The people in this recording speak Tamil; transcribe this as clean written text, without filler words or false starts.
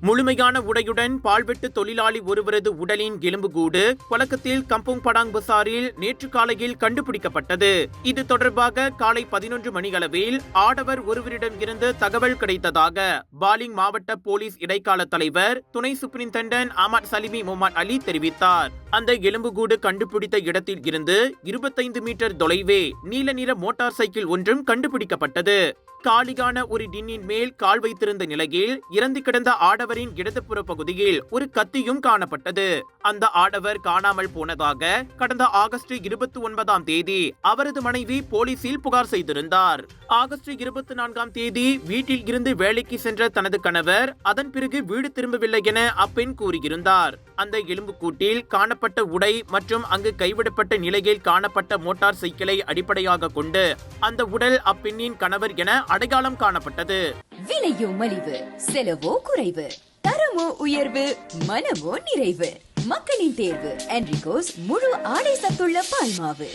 முழுமையான உடையுடன் பால்வெட்டு தொழிலாளி ஒருவரது உடலின் எலும்புக்கூடு கொலக்கத்தில் கம்புங் படாங் பசாரில் நேற்று காலையில் கண்டுபிடிக்கப்பட்டது. இது தொடர்பாக காலை 11 மணியளவில் ஆடவர் ஒருவரிடம் இருந்து தகவல் கிடைத்ததாக பாலிங் மாவட்ட போலீஸ் இடைக்கால தலைவர் துணை சூப்பரிண்டென்டன்ட் அஹ்மத் சலிமி முகமது அலி தெரிவித்தார். அந்த எலும்புக்கூடு கண்டுபிடித்த இடத்தில் இருந்து 25 மீட்டர் தொலைவே நீல நிற மோட்டார் சைக்கிள் ஒன்றும் கண்டுபிடிக்கப்பட்டது. காலியான ஒரு டின்னின் மேல் கால் வைத்திருந்த நிலையில் இறந்து கிடந்த ஆடவரின் இடதுபுற பகுதியில் ஒரு கத்தியும் காணப்பட்டது. அந்த ஆடவர் காணாமல் போனதாக கடந்த ஆகஸ்ட் 29ஆம் தேதி அவரது மனைவி போலீசில் புகார் செய்திருந்தார். ஆகஸ்ட் 24ஆம் தேதி வீட்டில் இருந்து வேலைக்கு சென்ற தனது கணவர் அதன் பிறகு வீடு திரும்பவில்லை என அப்பெண் கூறியிருந்தார். அந்த எலும்புக்கூட்டில் காணப்பட்ட உடை மற்றும் அங்கு கைவிடப்பட்ட நிலையில் காணப்பட்ட மோட்டார் சைக்கிளை அடிப்படையாக கொண்டு அந்த உடல் அப்பெண்ணின் கணவர் என அடையாளம் காணப்பட்டது. விலையோ மலிவு, செலவோ குறைவு, தரமோ உயர்வு, மனமோ நிறைவு. மக்களின் தேர்வு என்ரிகோஸ் முழு ஆடை சத்துள்ள பால்மாவு.